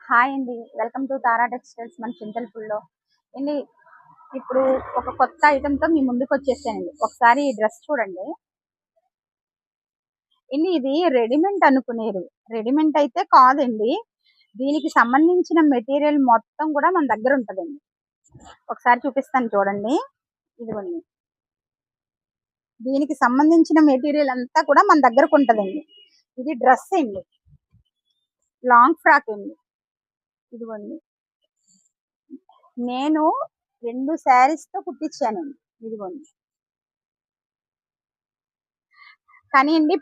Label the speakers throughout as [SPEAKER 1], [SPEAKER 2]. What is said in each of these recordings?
[SPEAKER 1] Hi అండి. Welcome to Tara textiles మన చింతలపూడిలో. అండి ఇప్పుడు ఒక కొత్త ఐటెంతో మీ ముందుకు వచ్చేసానండి. ఒకసారి ఈ డ్రెస్ చూడండి. ఇది రెడీమేడ్ అనుకునేరు. రెడీమేడ్ అయితే కాదండి. దీనికి సంబంధించిన మెటీరియల్ మొత్తం కూడా మన దగ్గర ఉంటదండి. ఒకసారి చూపిస్తాను చూడండి. ఇదిగోండి. దీనికి సంబంధించిన మెటీరియల్ అంతా కూడా మన దగ్గరకు ఉంటదండి. ఇది డ్రెస్ అండి. లాంగ్ ఫ్రాక్ అండి. ఇదిగోండి. నేను 2 శారీస్‌తో కుట్టించానండి. ఇదిగోండి. కానీ అండి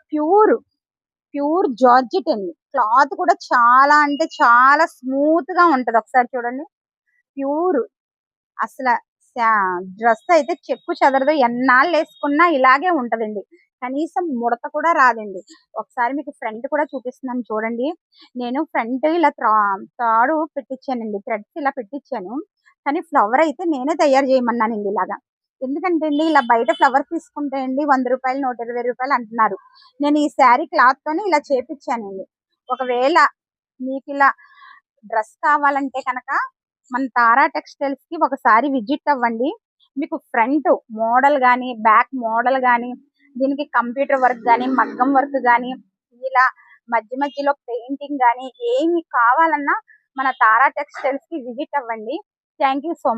[SPEAKER 1] ప్యూర్ జార్జెట్ అండి. క్లాత్ కూడా చాలా అంటే చాలా స్మూత్‌గా ఉంటది. ఒకసారి చూడండి. ప్యూర్ అసల డ్రెస్ అయితే చెక్కు చెదరదు. ఎన్నాళ్ళేసుకున్నా ఇలాగే ఉంటదండి. కనీసం ముడత కూడా రాదండి. ఒకసారి మీకు ఫ్రంట్ కూడా చూపిస్తున్నాను చూడండి. నేను ఫ్రంట్ ఇలా తాడు పెట్టించానండి. థ్రెడ్స్ ఇలా పెట్టించాను. కానీ ఫ్లవర్ అయితే నేనే తయారు చేయమన్నానండి ఇలాగా. ఎందుకంటే అండి ఇలా బయట ఫ్లవర్స్ తీసుకుంటే అండి రూ. 100, రూ. 120 అంటున్నారు. నేను ఈ శారీ క్లాత్తోనే ఇలా చేపిచ్చానండి. ఒకవేళ మీకిలా డ్రెస్ కావాలంటే కనుక మన తారా టెక్స్టైల్స్‌కి ఒకసారి విజిట్ అవ్వండి. మీకు ఫ్రంట్ మోడల్ గాని, బ్యాక్ మోడల్ గాని, దీనికి కంప్యూటర్ వర్క్ గాని, మగ్గం వర్క్ గాని, ఇలా మధ్యలో పెయింటింగ్ గాని ఏమి కావాలన్నా మన తారా టెక్స్టైల్స్‌కి విజిట్ అవ్వండి. Thank you so much.